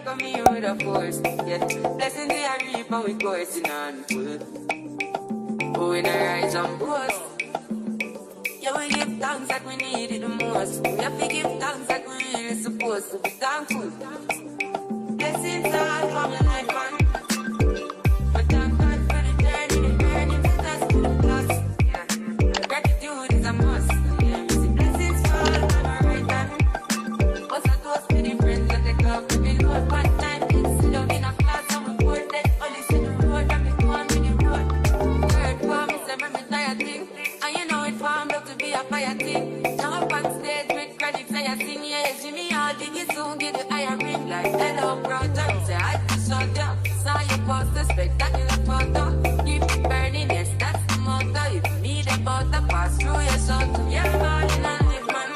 come here with a force. Yeah, blessing the reap and we coursing on full. But we not rise and boast. Yeah, we give thanks that we need it the most. We have to give thanks that we really supposed to be thankful. Blessings all for my life, man. But thank God for the journey, the earnings, the dust, the plus. Yeah, gratitude is a must. Yeah, see blessings fall on my right hand. What's a toast to the friends that take off the bill? One time, kids sit down in a class and we board that. Only see the road and me go on with the road. Word for me, say me tired thing. And you know it formed up to be a fire thing. Now up on stage with credits and I sing, yeah, Jimmy, I'll dig it soon, get the iron ring like hello, brother. Say I just shut down. Saw you post a spectacular photo. Keep it burning, yes, that's the motto. If you need a butter, pass through your soul to your body and live, man.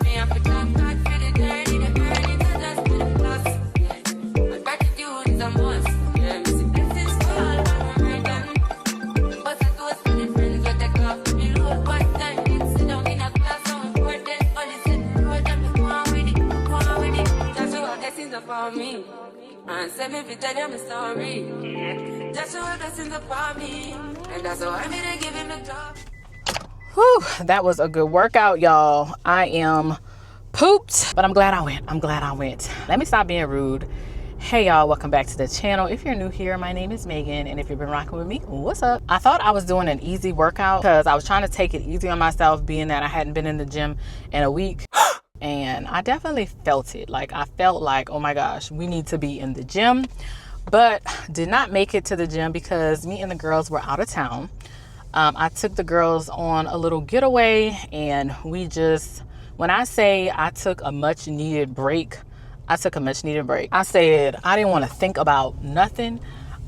Me have to thank God for the journey, the earnings, the dust, the plus. Yeah, my gratitude is a must. Yeah, me see blessings fall on my right hand. What's a toast to the friends that take off the bill? One time, kids sit down in a class and we board them. Only see the road and me go on with it, go on with it. That's what blessings upon me. And send me to tell you my story. That's what blessings upon me. And that's why I'm gonna give him the top. Whew, that was a good workout, y'all. I am pooped, but I'm glad I went. Let me stop being rude. Hey y'all, welcome back to the channel. If you're new here, my name is Megan, and if you've been rocking with me, what's up? I thought I was doing an easy workout because I was trying to take it easy on myself, being that I hadn't been in the gym in a week. And I definitely felt it. Like, I felt like, oh my gosh, we need to be in the gym. But did not make it to the gym because me and the girls were out of town. I took the girls on a little getaway, and we just, when I say I took a much needed break, I took a much needed break. I said I didn't want to think about nothing.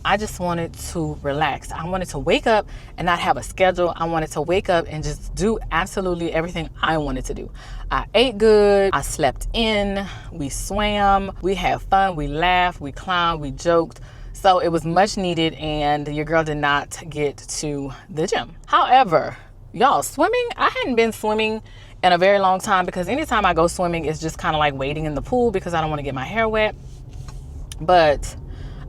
I just wanted to relax. I wanted to wake up and not have a schedule. I wanted to wake up and just do absolutely everything I wanted to do. I ate good. I slept in. We swam. We had fun. We laughed. We clowned. We joked. So it was much needed, and your girl did not get to the gym. However, y'all, swimming, I hadn't been swimming in a very long time because anytime I go swimming, it's just kind of like wading in the pool because I don't want to get my hair wet. But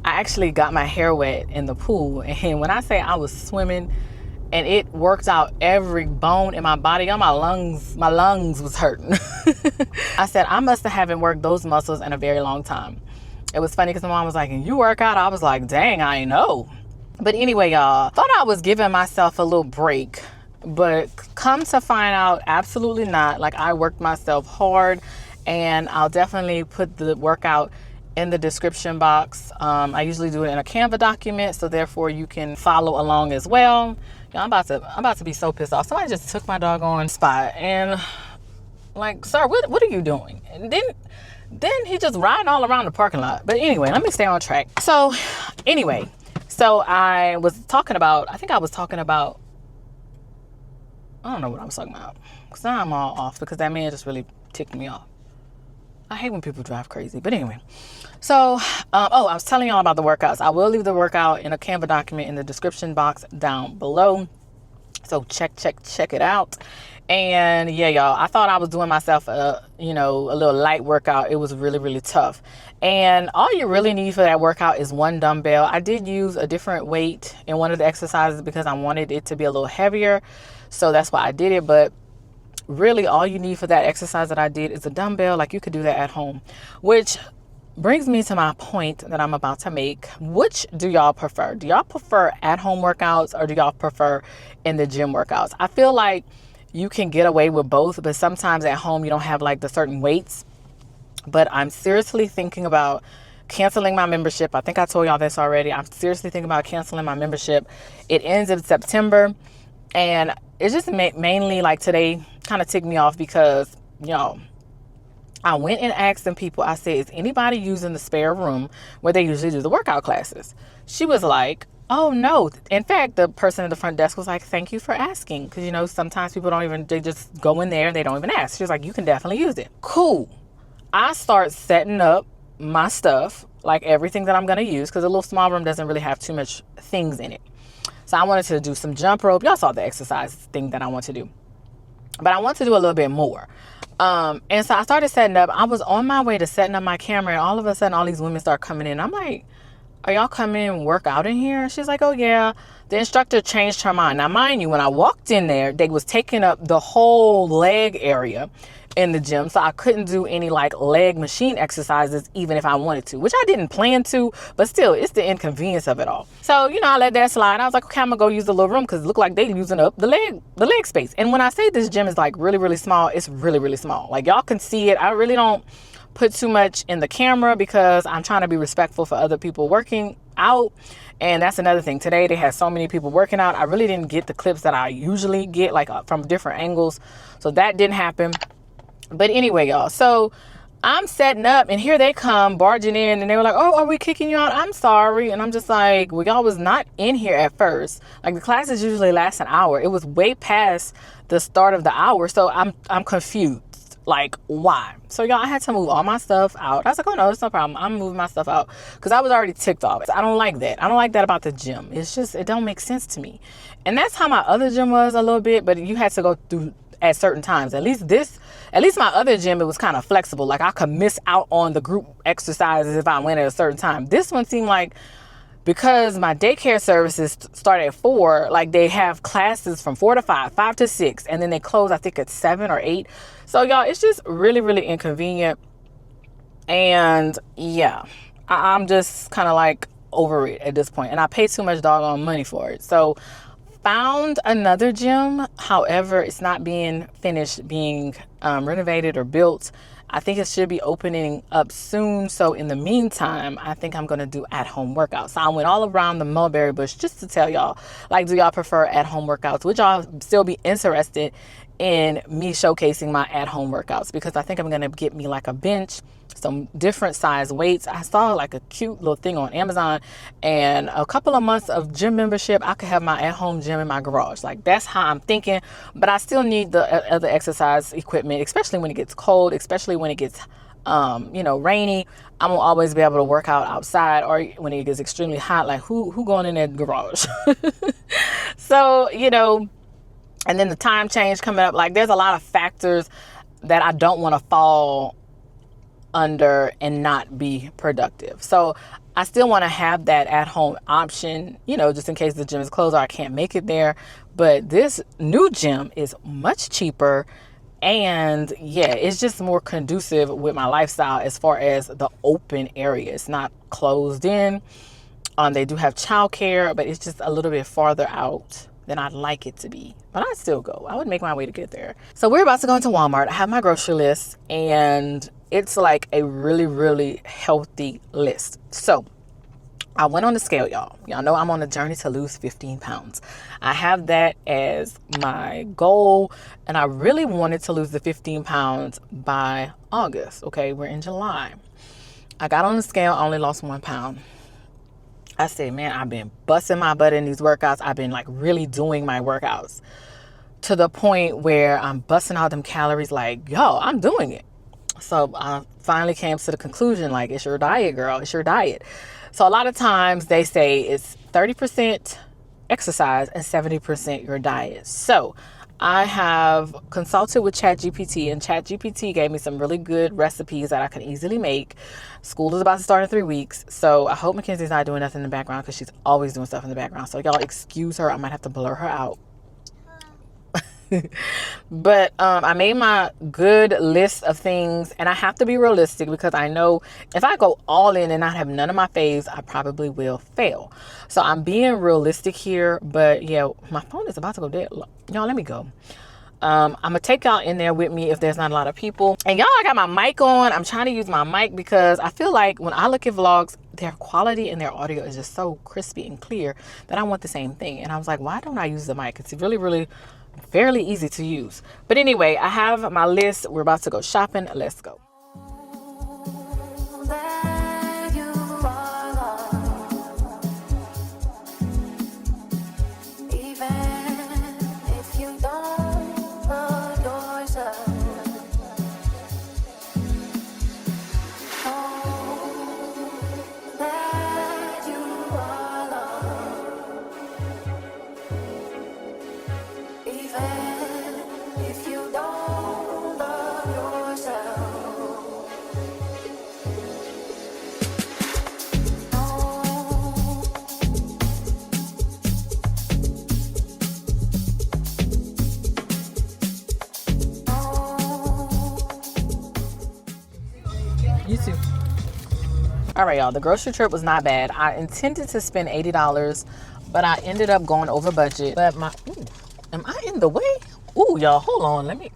I actually got my hair wet in the pool, and when I say I was swimming and it worked out every bone in my body, on my lungs was hurting. I said I must have haven't worked those muscles in a very long time. It was funny because my mom was like, you work out? I was like, dang, I know. But anyway, y'all, thought I was giving myself a little break, but come to find out, absolutely not. Like, I worked myself hard, and I'll definitely put the workout in the description box. I usually do it in a Canva document, so therefore you can follow along as well. Yeah, I'm about to be so pissed off. Somebody just took my doggone spot, and like, sir, what are you doing? And then he just riding all around the parking lot. But anyway, let me stay on track. So anyway, so I was talking about, I don't know what I was talking about, because now I'm all off because that man just really ticked me off. I hate when people drive crazy. But anyway, so, I was telling y'all about the workouts. I will leave the workout in a Canva document in the description box down below. So check it out. And yeah, y'all, I thought I was doing myself a little light workout. It was really, really tough. And all you really need for that workout is one dumbbell. I did use a different weight in one of the exercises because I wanted it to be a little heavier. So that's why I did it. But really all you need for that exercise that I did is a dumbbell. Like, you could do that at home, which brings me to my point that I'm about to make. Which do y'all prefer? Do y'all prefer at home workouts, or do y'all prefer in the gym workouts? I feel like you can get away with both, but sometimes at home you don't have like the certain weights. But I'm seriously thinking about canceling my membership. I think I told y'all this already. I'm seriously thinking about canceling my membership. It ends in September, and it's just mainly like today kind of ticked me off because, I went and asked some people. I said, is anybody using the spare room where they usually do the workout classes? She was like, oh no. In fact, the person at the front desk was like, thank you for asking. Because, sometimes people they just go in there and they don't even ask. She was like, you can definitely use it. Cool. I start setting up my stuff, like everything that I'm going to use, because a little small room doesn't really have too much things in it. So I wanted to do some jump rope. Y'all saw the exercise thing that I want to do. But I want to do a little bit more. And so I started setting up. I was on my way to setting up my camera, and all of a sudden all these women start coming in. I'm like, are y'all coming and work out in here? She's like, oh yeah. The instructor changed her mind. Now mind you, when I walked in there, they was taking up the whole leg area in the gym, so I couldn't do any like leg machine exercises even if I wanted to, which I didn't plan to, but still, it's the inconvenience of it all. So, you know, I let that slide. I was like, okay, I'm gonna go use the little room because it looked like they using up the leg space. And when I say this gym is like really, really small, it's really, really small. Like y'all can see it. I really don't put too much in the camera because I'm trying to be respectful for other people working out. And that's another thing. Today they had so many people working out. I really didn't get the clips that I usually get, like from different angles. So that didn't happen. But anyway, y'all, so I'm setting up and here they come barging in and they were like, oh, are we kicking you out? I'm sorry. And I'm just like, well, y'all was not in here at first. Like the classes usually last an hour. It was way past the start of the hour. So I'm confused. Like, why? So y'all, I had to move all my stuff out. I was like, oh no, it's no problem. I'm moving my stuff out because I was already ticked off. I don't like that. I don't like that about the gym. It's just, it don't make sense to me. And that's how my other gym was a little bit, but you had to go through at certain times. At least my other gym, it was kind of flexible. Like I could miss out on the group exercises if I went at a certain time. This one seemed like, because my daycare services start at 4, like they have classes from 4 to 5, 5 to 6, and then they close, I think, at 7 or 8. So y'all, it's just really, really inconvenient. And yeah, I'm just kind of like over it at this point. And I pay too much doggone money for it. So found another gym. However, it's not being finished being renovated or built. I think it should be opening up soon. So in the meantime, I think I'm going to do at-home workouts. So I went all around the mulberry bush just to tell y'all, like, do y'all prefer at-home workouts? Would y'all still be interested in me showcasing my at-home workouts? Because I think I'm going to get me like a bench, some different size weights. I saw like a cute little thing on Amazon, and a couple of months of gym membership, I could have my at-home gym in my garage. Like that's how I'm thinking, but I still need the other exercise equipment, especially when it gets cold, especially when it gets rainy. I won't always be able to work out outside, or when it gets extremely hot, like who going in that garage? So, and then the time change coming up, like there's a lot of factors that I don't want to fall under and not be productive. So I still want to have that at home option, just in case the gym is closed or I can't make it there. But this new gym is much cheaper, and yeah, it's just more conducive with my lifestyle as far as the open area. It's not closed in. They do have childcare, but it's just a little bit farther out than I'd like it to be. But I'd still go. I would make my way to get there. So we're about to go into Walmart. I have my grocery list, and it's like a really, really healthy list. So I went on the scale, y'all. Y'all know I'm on a journey to lose 15 pounds. I have that as my goal, and I really wanted to lose the 15 pounds by August. Okay, we're in July. I got on the scale, I only lost 1 pound. I said, man, I've been busting my butt in these workouts. I've been like really doing my workouts to the point where I'm busting out them calories like, yo, I'm doing it. So I finally came to the conclusion, like, it's your diet, girl. It's your diet. So a lot of times they say it's 30% exercise and 70% your diet. So I have consulted with ChatGPT, and ChatGPT gave me some really good recipes that I can easily make. School is about to start in 3 weeks, so I hope Mackenzie's not doing nothing in the background because she's always doing stuff in the background. So y'all excuse her. I might have to blur her out. But I made my good list of things, and I have to be realistic because I know if I go all in and not have none of my faves, I probably will fail. So I'm being realistic here. But yeah, my phone is about to go dead. Y'all, let me go. I'm gonna take y'all in there with me if there's not a lot of people. And y'all, I got my mic on. I'm trying to use my mic because I feel like when I look at vlogs, their quality and their audio is just so crispy and clear that I want the same thing. And I was like, why don't I use the mic? It's really, really fairly easy to use. But anyway, I have my list. We're about to go shopping. Let's go. You too. All right, y'all, the grocery trip was not bad. I intended to spend $80, but I ended up going over budget. But am I in the way? Ooh, y'all, hold on. Let me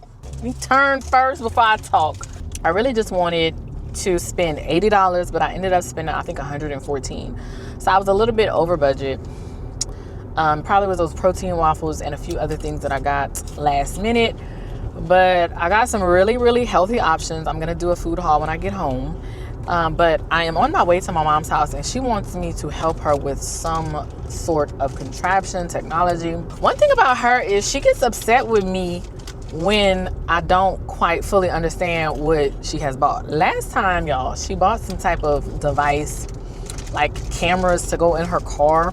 turn first before I talk. I really just wanted to spend $80, but I ended up spending, I think, $114. So I was a little bit over budget. Probably was those protein waffles and a few other things that I got last minute. But I got some really, really healthy options. I'm going to do a food haul when I get home. But I am on my way to my mom's house, and she wants me to help her with some sort of contraption, technology. One thing about her is she gets upset with me when I don't quite fully understand what she has bought. Last time, y'all, she bought some type of device, like cameras to go in her car.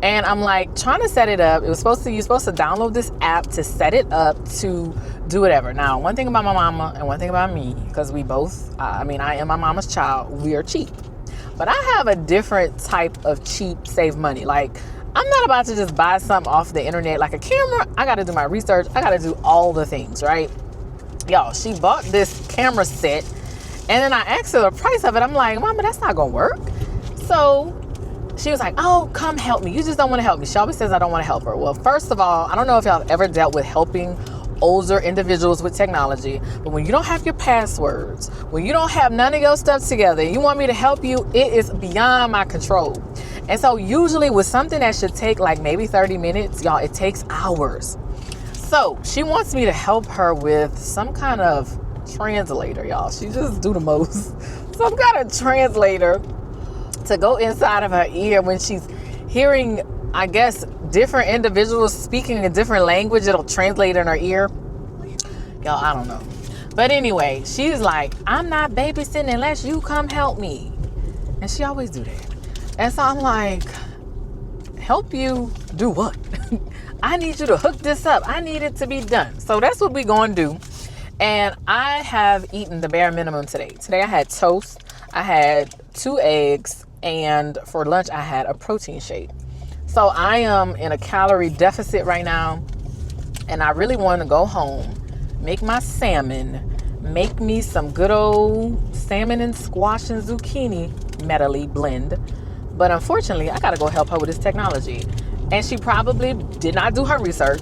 And I'm like trying to set it up. You're supposed to download this app to set it up to do whatever. Now, one thing about my mama and one thing about me, because we both, I am my mama's child, we are cheap. But I have a different type of cheap, save money. Like, I'm not about to just buy something off the internet. Like a camera, I got to do my research. I got to do all the things, right? Y'all, she bought this camera set, and then I asked her the price of it. I'm like, Mama, that's not going to work. So she was like, oh, come help me. You just don't want to help me. She always says I don't want to help her. Well, first of all, I don't know if y'all have ever dealt with helping older individuals with technology, but when you don't have your passwords, when you don't have none of your stuff together, you want me to help you, it is beyond my control. And so usually with something that should take like maybe 30 minutes, y'all, it takes hours. So she wants me to help her with some kind of translator, y'all. She just do the most. Some kind of translator to go inside of her ear when she's hearing, I guess, different individuals speaking a different language. It'll translate in her ear. Y'all, I don't know. But anyway, she's like, I'm not babysitting unless you come help me. And she always do that. And so I'm like, help you do what? I need you to hook this up. I need it to be done. So that's what we're going to do. And I have eaten the bare minimum today. Today I had toast. I had 2 eggs. And for lunch, I had a protein shake. So I am in a calorie deficit right now. And I really want to go home, make my salmon, make me some good old salmon and squash and zucchini medley blend. But unfortunately, I got to go help her with this technology. And she probably did not do her research.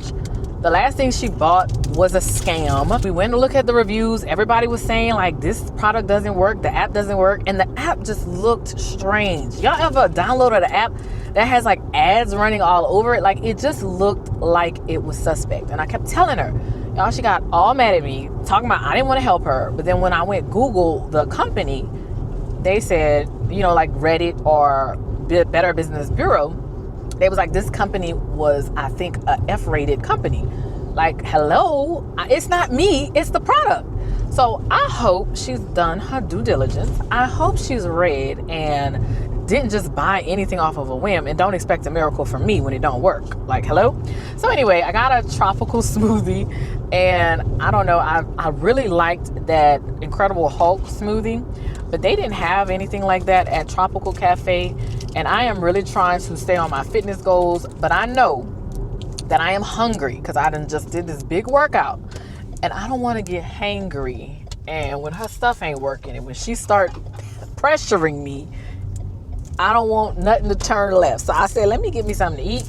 The last thing she bought was a scam. We went to look at the reviews. Everybody was saying like this product doesn't work, the app doesn't work, and the app just looked strange. Y'all ever downloaded an app that has like ads running all over it? Like it just looked like it was suspect. And I kept telling her, y'all, she got all mad at me, talking about I didn't want to help her. But then when I went Google the company, they said, like Reddit or Better Business Bureau, they was like, this company was, I think, a F-rated company. Like, hello, it's not me, it's the product. So I hope she's done her due diligence. I hope she's read and didn't just buy anything off of a whim and don't expect a miracle from me when it don't work. Like, hello? So anyway, I got a tropical smoothie, and I don't know, I really liked that Incredible Hulk smoothie, but they didn't have anything like that at Tropical Cafe. And I am really trying to stay on my fitness goals, but I know that I am hungry because I just did this big workout, and I don't want to get hangry. And when her stuff ain't working, and when she start pressuring me, I don't want nothing to turn left. So I said, let me get me something to eat,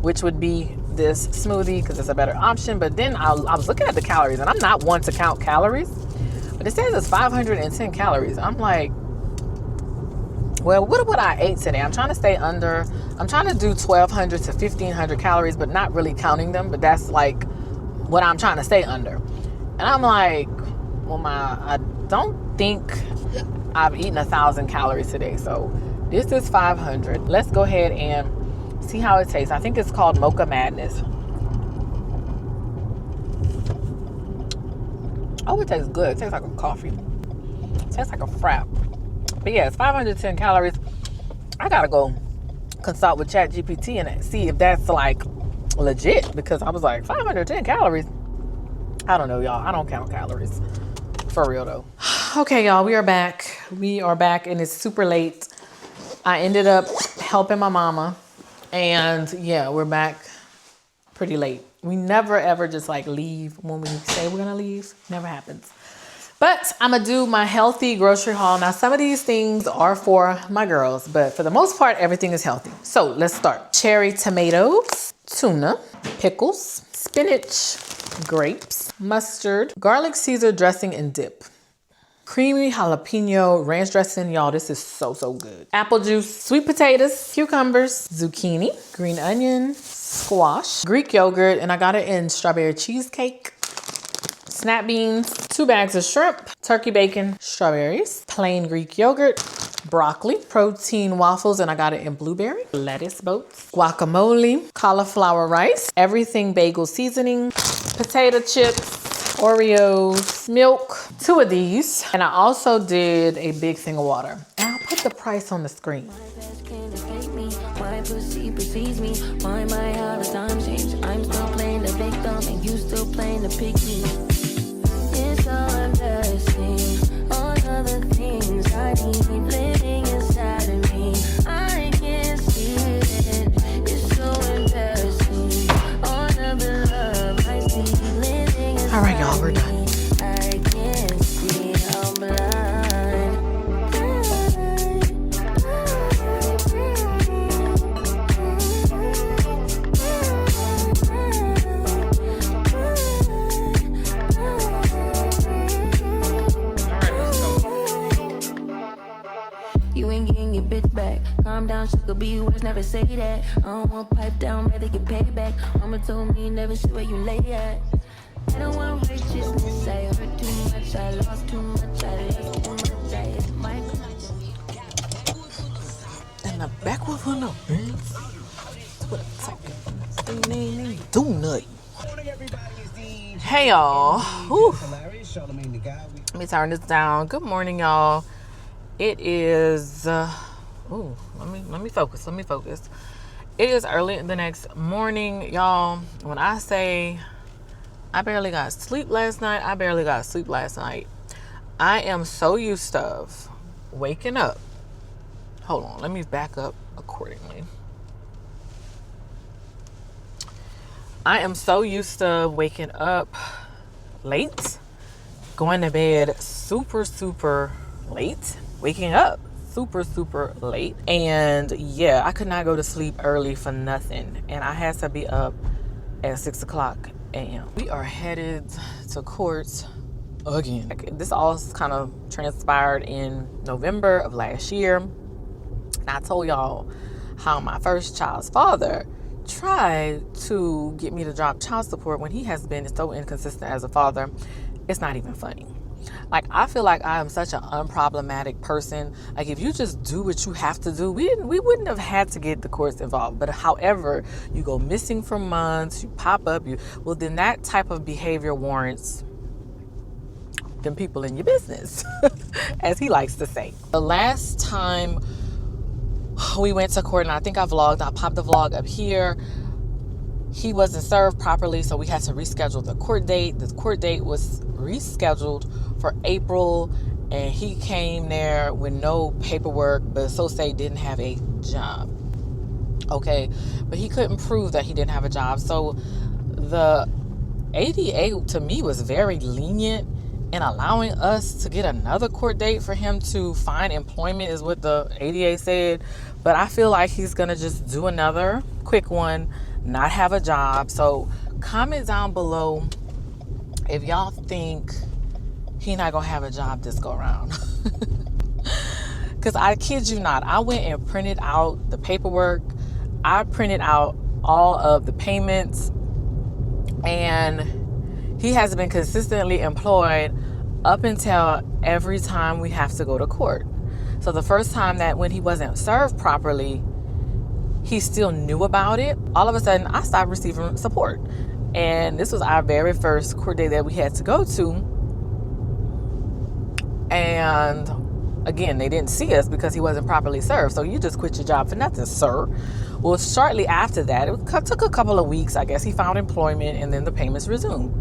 which would be this smoothie because it's a better option. But then I was looking at the calories, and I'm not one to count calories, but it says it's 510 calories. I'm like, well, what I ate today? I'm trying to stay under. I'm trying to do 1,200 to 1,500 calories, but not really counting them. But that's like what I'm trying to stay under. And I'm like, well, I don't think I've eaten 1,000 calories today. So this is 500. Let's go ahead and see how it tastes. I think it's called Mocha Madness. Oh, it tastes good. It tastes like a coffee. It tastes like a frap. But yeah, it's 510 calories. I gotta go consult with ChatGPT and see if that's like legit, because I was like, 510 calories. I don't know, y'all. I don't count calories. For real though. Okay, y'all, we are back. And it's super late. I ended up helping my mama, and yeah, we're back pretty late. We never ever just like leave when we say we're gonna leave. Never happens. But I'm gonna do my healthy grocery haul. Now, some of these things are for my girls, but for the most part, everything is healthy. So let's start. Cherry tomatoes, tuna, pickles, spinach, grapes, mustard, garlic Caesar dressing and dip. Creamy jalapeno ranch dressing. Y'all, this is so, so good. Apple juice, sweet potatoes, cucumbers, zucchini, green onion, squash, Greek yogurt, and I got it in strawberry cheesecake. Snap beans, 2 bags of shrimp, turkey bacon, strawberries, plain Greek yogurt, broccoli, protein waffles, and I got it in blueberry, lettuce boats, guacamole, cauliflower rice, everything bagel seasoning, potato chips, Oreos, milk, 2 of these, and I also did a big thing of water. And I'll put the price on the screen. My pussy precedes me. Why my how the time change? I'm still playing the victim and you still playing the picky. It's so embarrassing. All of the things I need living inside of me. I can't see it. It's so embarrassing. All of the love I see living inside. All right, y'all, we're done. I can't see how blind. Calm down, sugar, be words, never say that. I don't want pipe down, rather get payback. Mama told me never see where you lay at. I don't want righteousness, I hurt too much, I lost too much, I lost too much, I hit my And the back was one up, man. What I'm talking. Do nothing. Hey, y'all. Whew. Let me turn this down. Good morning, y'all. It is... let me focus. It is early the next morning, y'all. When I say I barely got sleep last night, I am so used to waking up. Hold on, let me back up accordingly. I am so used to waking up late, going to bed super, super late, waking up super, super late. And yeah, I could not go to sleep early for nothing. And I had to be up at 6 o'clock a.m. We are headed to court again. This all kind of transpired in November of last year. And I told y'all how my first child's father tried to get me to drop child support when he has been so inconsistent as a father. It's not even funny. Like, I feel like I am such an unproblematic person. Like, if you just do what you have to do, we wouldn't have had to get the courts involved. But however, you go missing for months, you pop up, well, then that type of behavior warrants them people in your business, as he likes to say. The last time we went to court, and I think I popped the vlog up here, he wasn't served properly, so we had to reschedule the court date. The court date was rescheduled for April, and he came there with no paperwork, but associate didn't have a job. Okay, but he couldn't prove that he didn't have a job. So the ADA to me was very lenient in allowing us to get another court date for him to find employment, is what the ADA said. But I feel like he's gonna just do another quick one, not have a job. So comment down below if y'all think he not gonna have a job this go around. Because I kid you not, I went and printed out the paperwork. I printed out all of the payments, and he has been consistently employed up until every time we have to go to court. So the first time that when he wasn't served properly, he still knew about it. All of a sudden, I stopped receiving support. And this was our very first court day that we had to go to. And again, they didn't see us because he wasn't properly served. So you just quit your job for nothing, sir. Well, shortly after that, it took a couple of weeks, I guess, he found employment, and then the payments resumed.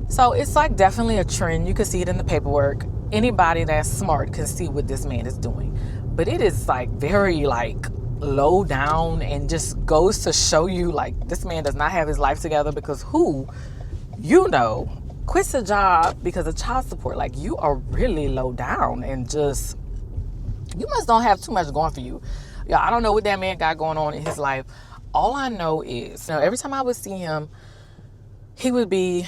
So it's like definitely a trend. You can see it in the paperwork. Anybody that's smart can see what this man is doing. But it is like very like low down, and just goes to show you like this man does not have his life together, because who, quits a job because of child support, like, you are really low down and just, you must don't have too much going for you. Yeah, I don't know what that man got going on in his life. All I know is, you know, every time I would see him, he would be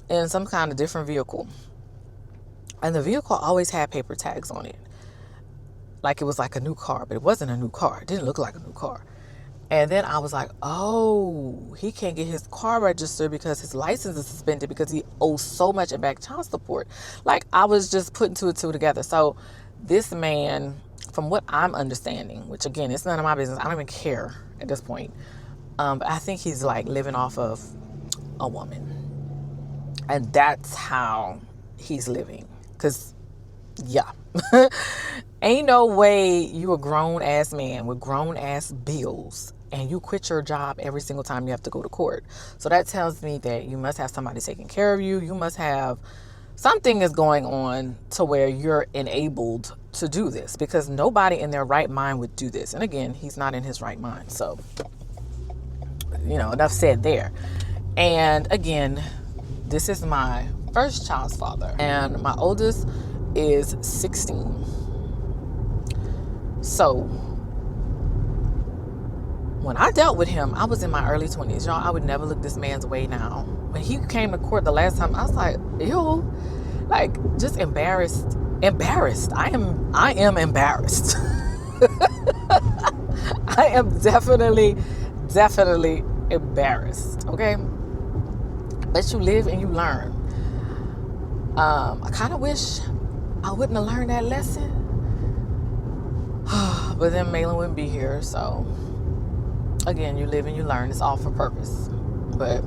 in some kind of different vehicle. And the vehicle always had paper tags on it. Like it was like a new car, but it wasn't a new car. It didn't look like a new car. And then I was like, oh, he can't get his car registered because his license is suspended because he owes so much in back child support. Like, I was just putting two and two together. So this man, from what I'm understanding, which again, it's none of my business. I don't even care at this point. But I think he's like living off of a woman. And that's how he's living. Because, yeah. Ain't no way you a grown-ass man with grown-ass bills and you quit your job every single time you have to go to court. So that tells me that you must have somebody taking care of you. You must have something is going on to where you're enabled to do this, because nobody in their right mind would do this. And again, he's not in his right mind. So, you know, enough said there. And again, this is my first child's father, and my oldest is 16. So when I dealt with him, I was in my early 20s. Y'all, I would never look this man's way now. When he came to court the last time, I was like, ew, like, just embarrassed. I am embarrassed. I am definitely embarrassed, okay? But you live and you learn. I kind of wish I wouldn't have learned that lesson. But then Malin wouldn't be here, so again, you live and you learn. It's all for purpose. But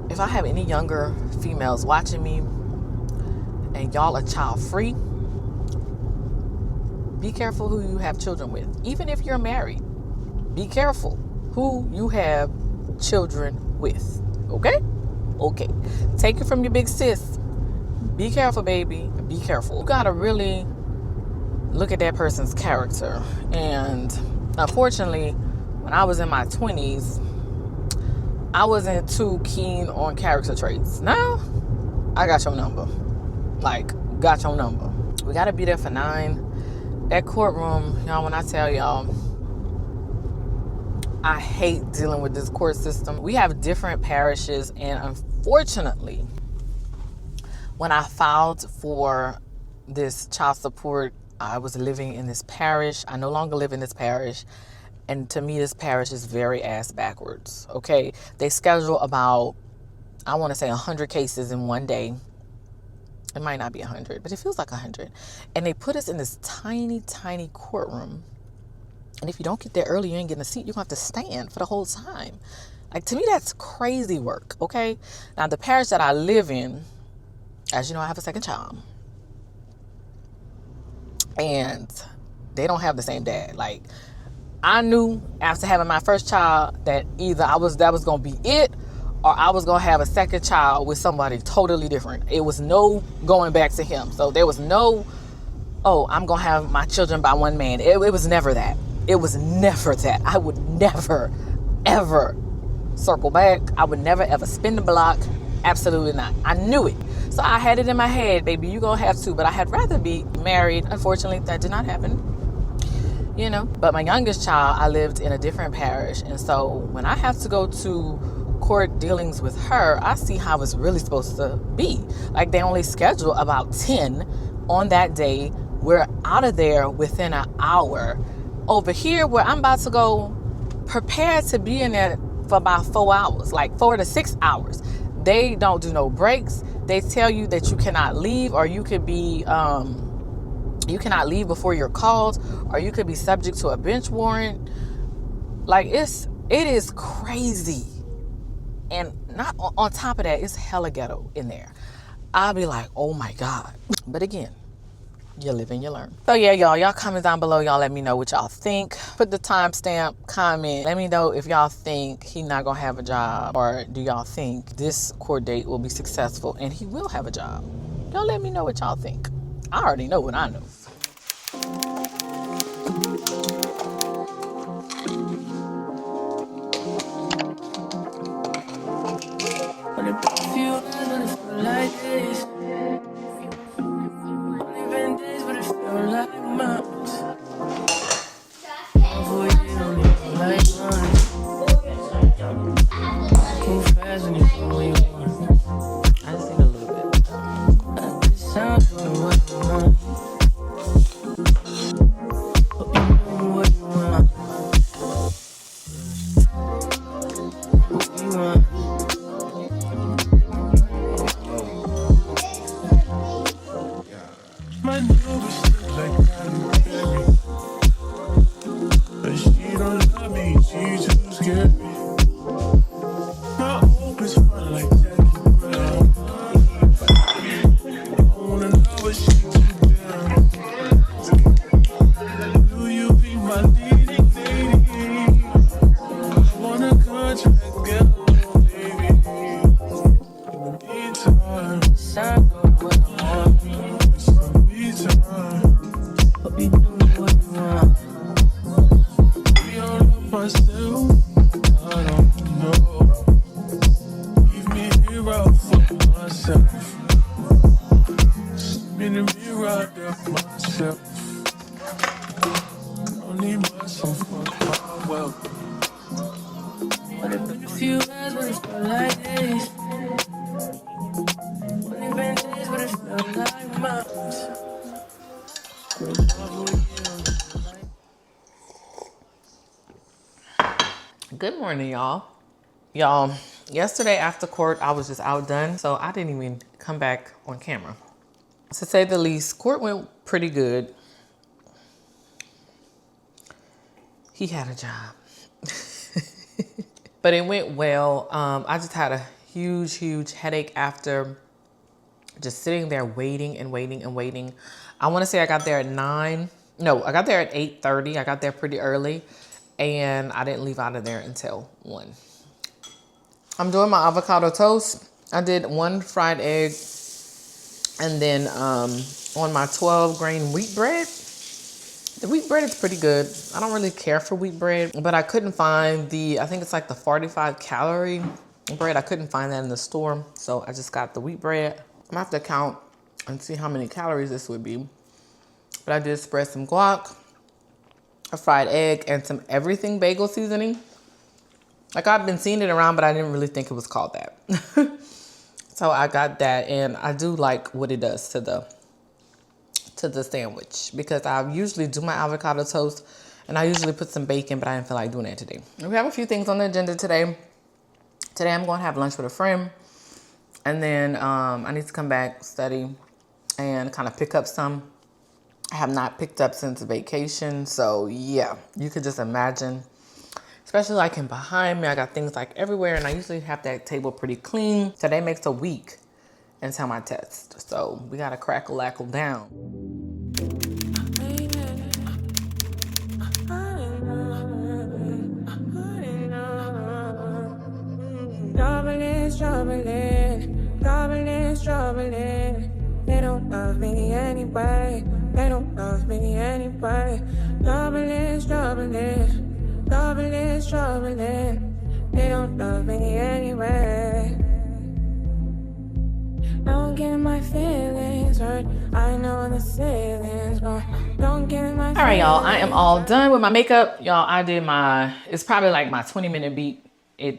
if I have any younger females watching me and y'all are child free, be careful who you have children with. Even if you're married, be careful who you have children with. Okay? Take it from your big sis. Be careful, baby. Be careful. You gotta really look at that person's character. And unfortunately, when I was in my 20s, I wasn't too keen on character traits. Now, I got your number. Like, got your number. We gotta be there for 9. That courtroom, y'all, when I tell y'all, I hate dealing with this court system. We have different parishes, and unfortunately, when I filed for this child support, I was living in this parish. I no longer live in this parish. And to me, this parish is very ass backwards, okay? They schedule about, I want to say 100 cases in one day. It might not be 100, but it feels like 100. And they put us in this tiny, tiny courtroom. And if you don't get there early, you ain't getting a seat. You're going to have to stand for the whole time. Like, to me, that's crazy work, okay? Now, the parish that I live in, as you know, I have a second child. And they don't have the same dad. Like, I knew after having my first child that either that was going to be it, or I was going to have a second child with somebody totally different. It was no going back to him. So there was no, oh, I'm going to have my children by one man. It was never that. It was never that. I would never, ever circle back. I would never, ever spin the block. Absolutely not. I knew it. So I had it in my head, baby, you're going to have to. But I had rather be married. Unfortunately, that did not happen. You know, but my youngest child, I lived in a different parish. And so when I have to go to court dealings with her, I see how it's really supposed to be. Like, they only schedule about 10 on that day. We're out of there within an hour. Over here, where I'm about to go, prepared to be in there for about 4 hours, like 4 to 6 hours. They don't do no breaks. They tell you that you cannot leave, or you could be, you cannot leave before you're called, or you could be subject to a bench warrant. Like, it is crazy. And not on top of that, it's hella ghetto in there. I'll be like, oh my God. But again, you live and you learn. So yeah, y'all comment down below. Y'all let me know what y'all think. Put the timestamp, comment. Let me know if y'all think he not gonna have a job, or do y'all think this court date will be successful and he will have a job. Y'all let me know what y'all think. I already know what I know. I just need a little bit. My neighbors look like Halle Berry, but she don't love me, she too scary. My hope is fun like Jackie Brown. I wanna know what she do down. Do you be my leading lady? I want a contract girl, baby. In the meantime, myself, I don't know. Leave me here out for myself. Spinning me right up myself. Don't need much, I'm fucked my wealth. What if in a few hours when it's felt like this? What if in days when it felt like months? Good morning, y'all. Y'all, yesterday after court, I was just outdone, so I didn't even come back on camera. To say the least, court went pretty good. He had a job. But it went well. I just had a huge headache after just sitting there waiting and waiting. I want to say I got there at 9. No, I got there at 8:30. I got there pretty early. And I didn't leave out of there until 1. I'm doing my avocado toast. I did 1 fried egg. And then on my 12 grain wheat bread. The wheat bread is pretty good. I don't really care for wheat bread, but I couldn't find I think it's like the 45 calorie bread. I couldn't find that in the store. So I just got the wheat bread. I'm gonna have to count and see how many calories this would be. But I did spread some guac, a fried egg, and some everything bagel seasoning. Like, I've been seeing it around, but I didn't really think it was called that. So I got that, and I do like what it does to the sandwich, because I usually do my avocado toast and I usually put some bacon, but I didn't feel like doing that today. We have a few things on the agenda today. Today I'm going to have lunch with a friend, and then I need to come back, study, and kind of pick up some I have not picked up since vacation. So yeah, you could just imagine, especially like in behind me, I got things like everywhere, and I usually have that table pretty clean. Today makes a week until my test. So we gotta crackle-lackle down. Troubling. They don't love me anyway. They don't love me anyway. Troubling. They don't love me anyway. Don't get my feelings hurt. I know the ceiling's wrong. Don't get my feelings. All right, y'all, I am all done with my makeup. Y'all, I did it's probably like my 20-minute beat.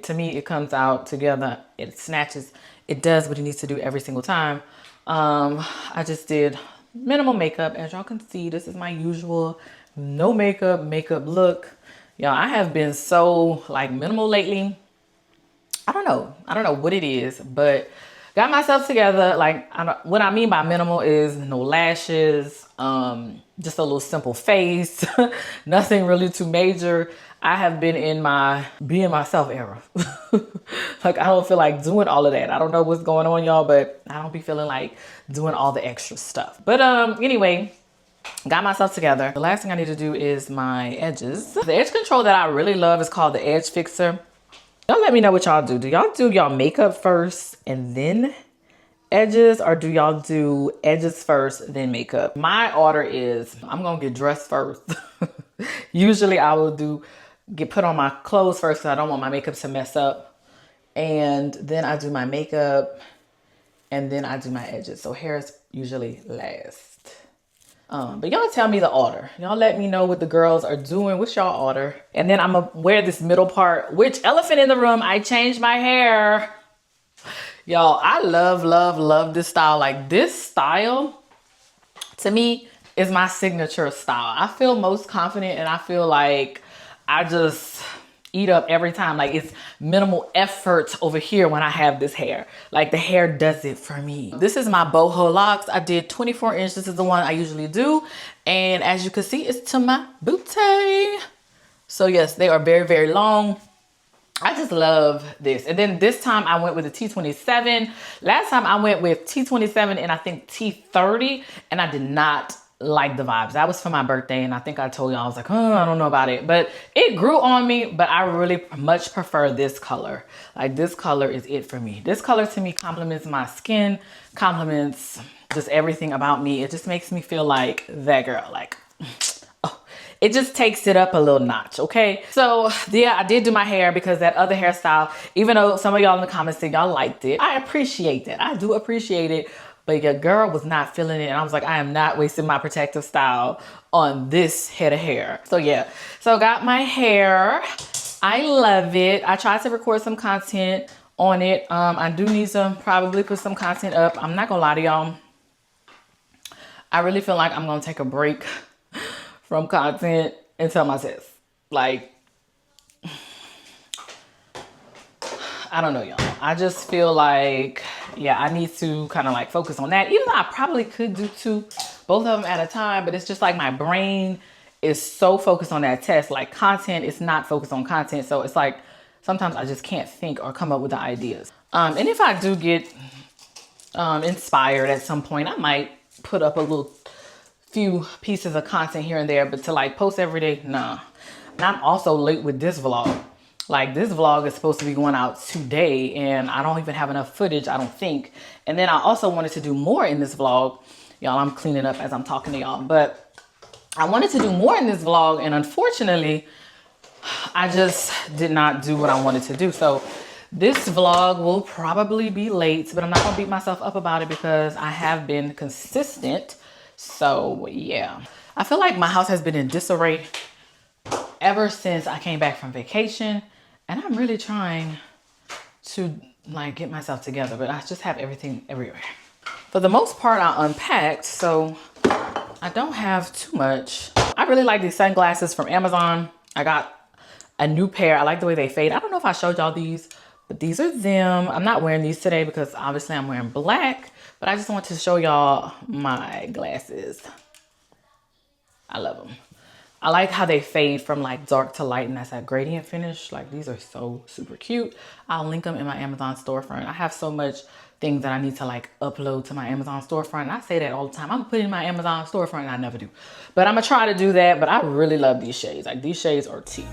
To me, it comes out together. It snatches. It does what it needs to do every single time. I just did minimal makeup. As y'all can see, this is my usual no makeup look. Y'all, I have been so like minimal lately. I don't know what it is, but got myself together. Like, what I mean by minimal is no lashes, just a little simple face, nothing really too major. I have been in my being myself era. Like, I don't feel like doing all of that. I don't know what's going on, y'all, but I don't be feeling like doing all the extra stuff. But anyway, got myself together. The last thing I need to do is my edges. The edge control that I really love is called the Edge Fixer. Y'all let me know what y'all do. Do y'all do y'all makeup first and then edges, or do y'all do edges first then makeup? My order is I'm gonna get dressed first. Usually I will get put on my clothes first because I don't want my makeup to mess up, and then I do my makeup, and then I do my edges. So hair is usually last. But y'all tell me the order. Y'all let me know what the girls are doing. What's y'all order? And then I'm gonna wear this middle part, which elephant in the room, I changed my hair. Y'all, I love this style. Like, this style to me is my signature style. I feel most confident and I feel like I just eat up every time. Like, it's minimal effort over here when I have this hair. Like, the hair does it for me. This is my boho locks. I did 24 inch. This is the one I usually do. And as you can see, it's to my booty. So yes, they are very long. I just love this. And then this time I went with a T27. Last time I went with T27 and I think T30, and I did not like the vibes. That was for my birthday, and I think I told y'all, I was like, oh, I don't know about it. But it grew on me, but I really much prefer this color. Like, this color is it for me. This color to me compliments my skin, compliments just everything about me. It just makes me feel like that girl. Like, it just takes it up a little notch, okay? So, yeah, I did do my hair because that other hairstyle, even though some of y'all in the comments said y'all liked it, I appreciate that. I do appreciate it, but your girl was not feeling it. And I was like, I am not wasting my protective style on this head of hair. So, yeah. So, got my hair. I love it. I tried to record some content on it. I do need to probably put some content up. I'm not gonna lie to y'all. I really feel like I'm gonna take a break from content and tell my sis. Like, I don't know, y'all. I just feel like, yeah, I need to kind of like focus on that. Even though I probably could do both of them at a time, but it's just like my brain is so focused on that test. Like, content is not focused on content. So it's like, sometimes I just can't think or come up with the ideas. And if I do get inspired at some point, I might put up a little few pieces of content here and there, but to like post every day, nah. And I'm also late with this vlog. Like, this vlog is supposed to be going out today and I don't even have enough footage, I don't think. And then I also wanted to do more in this vlog. Y'all, I'm cleaning up as I'm talking to y'all, but I wanted to do more in this vlog, and unfortunately, I just did not do what I wanted to do. So this vlog will probably be late, but I'm not gonna beat myself up about it because I have been consistent. So yeah, I feel like my house has been in disarray ever since I came back from vacation, and I'm really trying to like get myself together, but I just have everything everywhere. For the most part, I unpacked, so I don't have too much. I really like these sunglasses from Amazon. I got a new pair. I like the way they fade. I don't know if I showed y'all these, but these are them. I'm not wearing these today because obviously I'm wearing black, but I just want to show y'all my glasses. I love them. I like how they fade from like dark to light, and that's that gradient finish. Like, these are so super cute. I'll link them in my Amazon storefront. I have so much things that I need to like upload to my Amazon storefront. And I say that all the time. I'm putting in my Amazon storefront and I never do. But I'm gonna try to do that. But I really love these shades. Like, these shades are tea.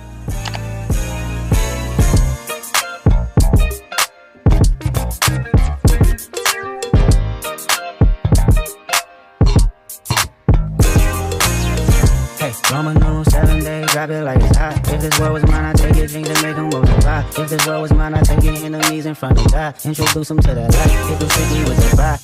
Roman numeral 7 days, drop it like it's hot. If this world was mine, I'd take it, drink to make them multiply. If this world was mine, I'd take it, enemies in front of God. Introduce them to that light, hit them strictly with the vibe.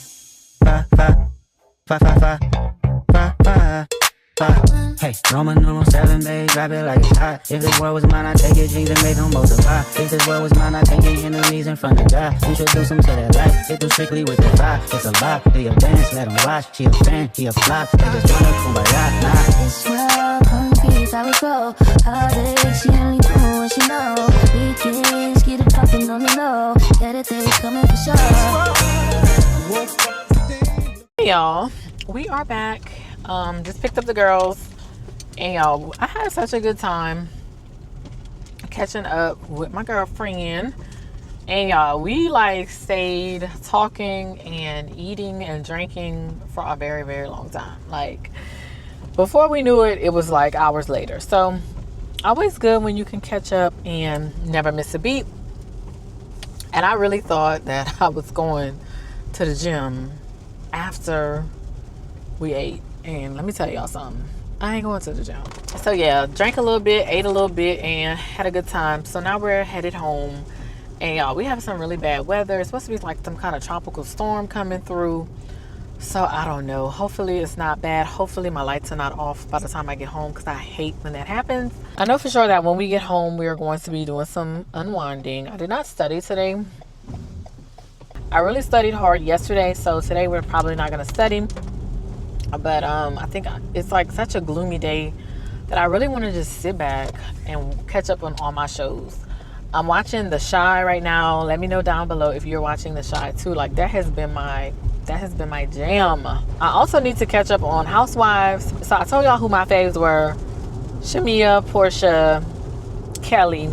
Hey, Roman numeral 7 days, drop it like it's hot. If this world was mine, I'd take it, drink to make them multiply. If this world was mine, I'd take it, enemies in front of God. Introduce them to that light, hit them strictly with the vibe. It's a vibe, do your dance, let them watch. She a fan, he a flop, they just wanna kumbaya, nah. This world confused how we go. Heartache, she only do what she know. Weekends, get it poppin' on the low. Get it, they coming for sure. Hey y'all, we are back. Just picked up the girls, and y'all, I had such a good time catching up with my girlfriend. And y'all, we like stayed talking and eating and drinking for a very long time. Like, before we knew it, it was like hours later. So always good when you can catch up and never miss a beat. And I really thought that I was going to the gym after we ate. And let me tell y'all something. I ain't going to the gym. So yeah, drank a little bit, ate a little bit, and had a good time. So now we're headed home. And y'all, we have some really bad weather. It's supposed to be like some kind of tropical storm coming through. So I don't know. Hopefully it's not bad. Hopefully my lights are not off by the time I get home, because I hate when that happens. I know for sure that when we get home, we are going to be doing some unwinding. I did not study today. I really studied hard yesterday, so today we're probably not going to study. But I think it's like such a gloomy day that I really want to just sit back and catch up on all my shows. I'm watching The Chi right now. Let me know down below if you're watching The Chi too. Like that has been my jam. I also need to catch up on Housewives. So I told y'all who my faves were: Shamia, Portia, Kelly,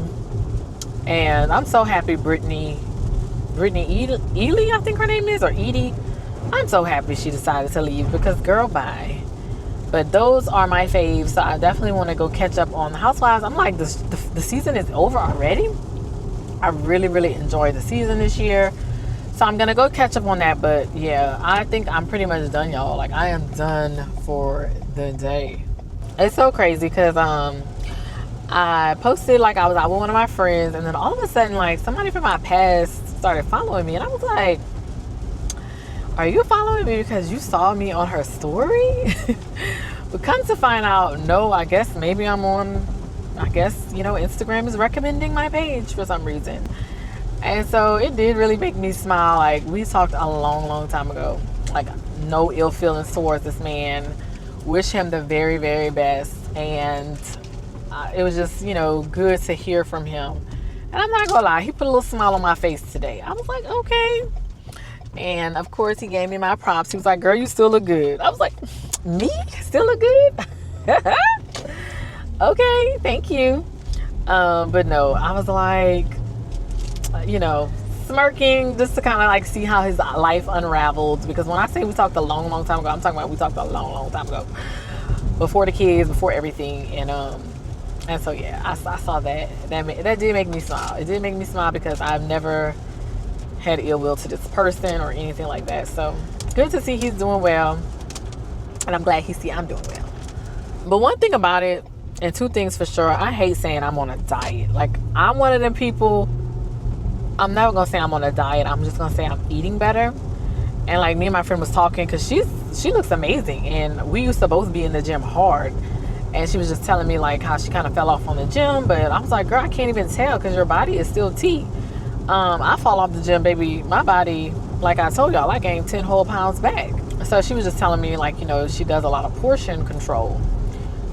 and I'm so happy Brittany Ely, I think her name is, or Edie. I'm so happy she decided to leave because girl, bye. But those are my faves, so I definitely want to go catch up on the Housewives. I'm like, the season is over already. I really enjoyed the season this year, so I'm gonna go catch up on that. But yeah, I think I'm pretty much done, y'all. Like I am done for the day. It's so crazy because I posted like I was out with one of my friends, and then all of a sudden like somebody from my past started following me, and I was like, are you following me because you saw me on her story? But come to find out, no, I guess maybe I'm on, Instagram is recommending my page for some reason. And so it did really make me smile. Like we talked a long time ago. Like no ill feelings towards this man. Wish him the very, very best. And it was just, good to hear from him. And I'm not gonna lie, he put a little smile on my face today. I was like, okay. And of course he gave me my props. He was like, girl, you still look good. I was like, me? Still look good? Okay, thank you. But no, I was like, smirking just to kind of like see how his life unraveled. Because when I say we talked a long time ago, I'm talking about we talked a long time ago. Before the kids, before everything. And so yeah, I saw that. That did make me smile. It did make me smile because I've never had ill will to this person or anything like that. So good to see he's doing well, and I'm glad he see I'm doing well. But one thing about it, and two things for sure, I hate saying I'm on a diet. Like I'm one of them people, I'm never gonna say I'm on a diet. I'm just gonna say I'm eating better. And like me and my friend was talking, because she looks amazing, and we used to both be in the gym hard, and she was just telling me like how she kind of fell off on the gym. But I was like, girl, I can't even tell because your body is still T. I fall off the gym, baby. My body, like I told y'all, I gained 10 whole pounds back. So she was just telling me like, she does a lot of portion control,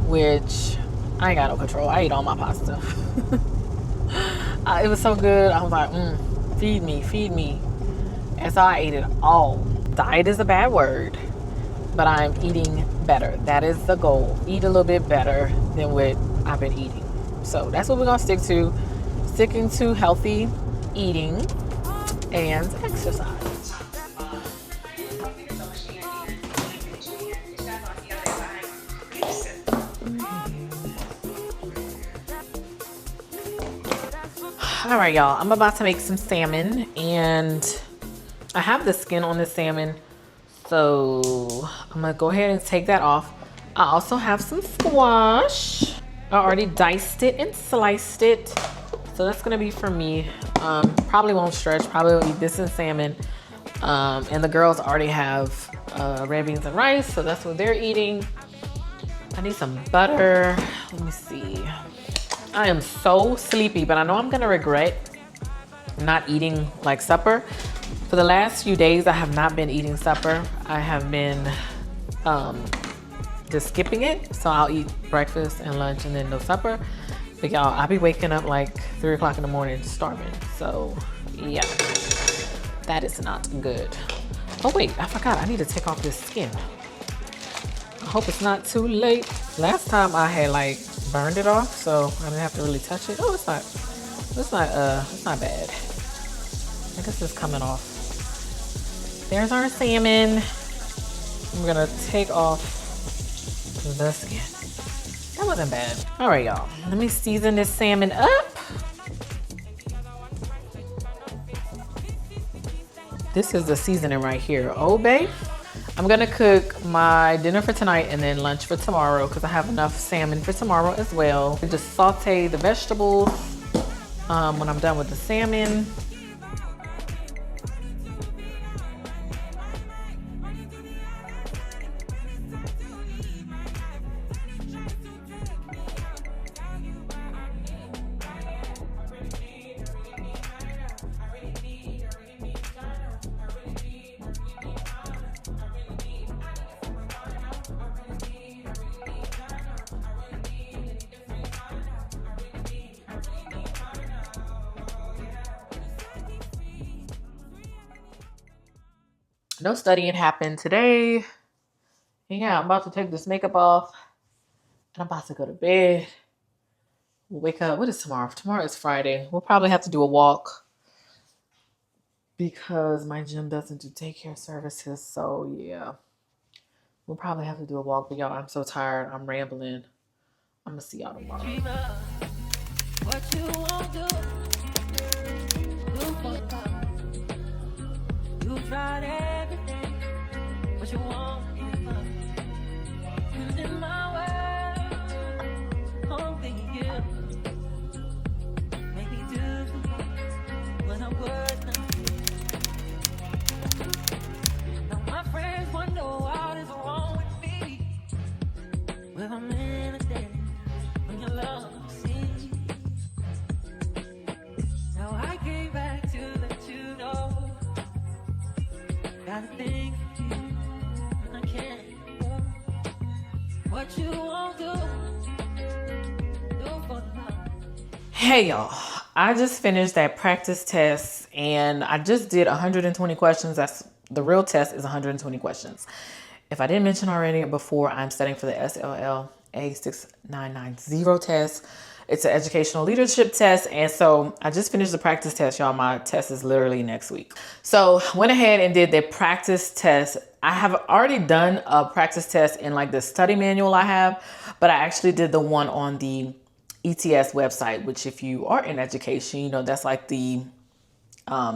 which I ain't got no control. I eat all my pasta. It was so good. I was like, feed me. And so I ate it all. Diet is a bad word, but I'm eating better. That is the goal. Eat a little bit better than what I've been eating. So that's what we're gonna stick to. Sticking to healthy eating and exercise. All right, y'all, I'm about to make some salmon, and I have the skin on the salmon, so I'm gonna go ahead and take that off. I also have some squash. I already diced it and sliced it, so that's gonna be for me. Probably won't stretch, probably will eat this and salmon. And the girls already have red beans and rice, so that's what they're eating. I need some butter. Let me see. I am so sleepy, but I know I'm gonna regret not eating like supper. For the last few days, I have not been eating supper. I have been just skipping it. So I'll eat breakfast and lunch and then no supper. But y'all, I'll be waking up like 3 o'clock in the morning starving. So yeah, that is not good. Oh wait, I forgot, I need to take off this skin. I hope it's not too late. Last time I had like burned it off, so I didn't have to really touch it. Oh, it's not bad. I guess it's coming off. There's our salmon. I'm gonna take off the skin. That wasn't bad. All right, y'all. Let me season this salmon up. This is the seasoning right here. Oh, babe. I'm gonna cook my dinner for tonight and then lunch for tomorrow because I have enough salmon for tomorrow as well. I just saute the vegetables when I'm done with the salmon. no studying happened today. And yeah, I'm about to take this makeup off and I'm about to go to bed. We'll wake up. What is tomorrow? Tomorrow is Friday. We'll probably have to do a walk because my gym doesn't do daycare services. So yeah, we'll probably have to do a walk. But y'all, I'm so tired. I'm rambling. I'm gonna see y'all tomorrow. What you won't do for love. You tried everything, but you won't give up. You in my world, only you. Make me do when I'm worth nothing. Now my friends wonder what is wrong with me. When I'm in a day, when your love sees. Now I came back to let you know. Gotta think of you, and I can't. What you won't do for love. Hey y'all, I just finished that practice test and I just did 120 questions. That's the real test is 120 questions. If I didn't mention already before, I'm studying for the SLL A6990 test. It's an educational leadership test. And so I just finished the practice test, y'all. My test is literally next week. So went ahead and did the practice test. I have already done a practice test in like the study manual I have, but I actually did the one on the ETS website, which if you are in education, you know, that's like the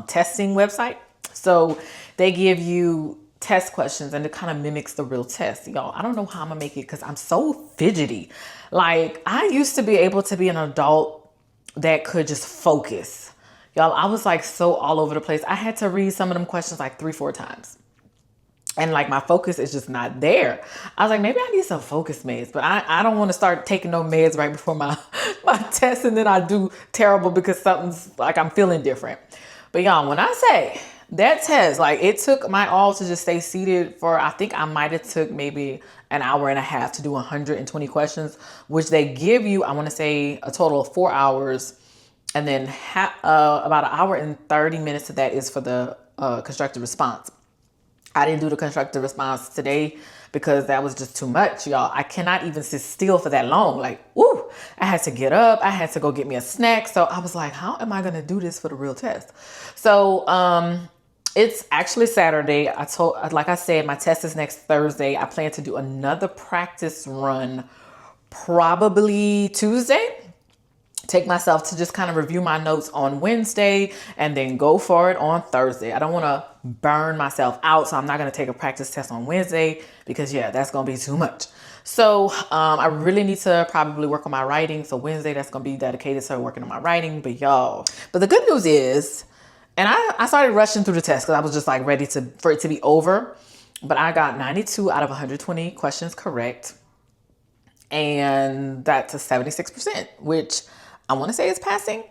testing website. So they give you test questions and it kind of mimics the real test. Y'all, I don't know how I'm gonna make it because I'm so fidgety. Like I used to be able to be an adult that could just focus. Y'all, I was like so all over the place. I had to read some of them questions like 3-4 times. And like my focus is just not there. I was like, maybe I need some focus meds, but I don't want to start taking no meds right before my test and then I do terrible because something's like I'm feeling different. But y'all, when I say that test, like it took my all to just stay seated for, I think I might have took maybe an hour and a half to do 120 questions, which they give you, I want to say a total of 4 hours. And then about an hour and 30 minutes of that is for the constructive response. I didn't do the constructive response today because that was just too much, y'all. I cannot even sit still for that long. Like, woo, I had to get up. I had to go get me a snack. So I was like, how am I going to do this for the real test? So it's actually Saturday. Like I said, my test is next Thursday. I plan to do another practice run probably Tuesday. Take myself to just kind of review my notes on Wednesday and then go for it on Thursday. I don't want to burn myself out, so I'm not going to take a practice test on Wednesday because yeah, that's going to be too much. So I really need to probably work on my writing. So Wednesday, that's going to be dedicated to working on my writing. But the good news is, and I started rushing through the test because I was just like ready for it to be over. But I got 92 out of 120 questions correct. And that's a 76%, which I want to say is passing.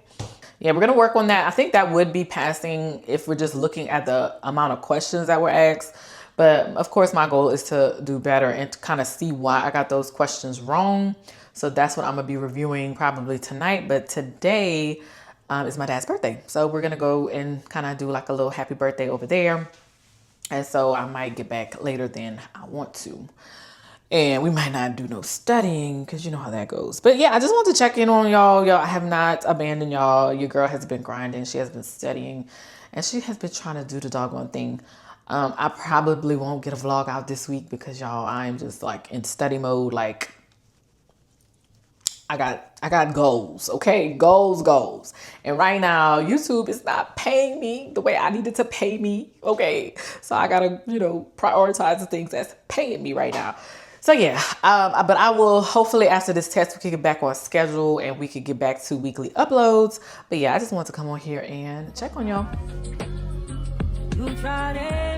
Yeah, we're going to work on that. I think that would be passing if we're just looking at the amount of questions that were asked. But of course, my goal is to do better and to kind of see why I got those questions wrong. So that's what I'm going to be reviewing probably tonight. But today is my dad's birthday. So we're going to go and kind of do like a little happy birthday over there. And so I might get back later than I want to. And we might not do no studying because you know how that goes. But yeah, I just want to check in on y'all. Y'all, I have not abandoned y'all. Your girl has been grinding. She has been studying. And she has been trying to do the doggone thing. I probably won't get a vlog out this week because y'all, I'm just like in study mode. Like I got goals, okay? Goals. And right now, YouTube is not paying me the way I needed to pay me, okay? So I gotta, prioritize the things that's paying me right now. So yeah, but I will hopefully after this test, we can get back on schedule and we can get back to weekly uploads. But yeah, I just want to come on here and check on y'all. You tried it.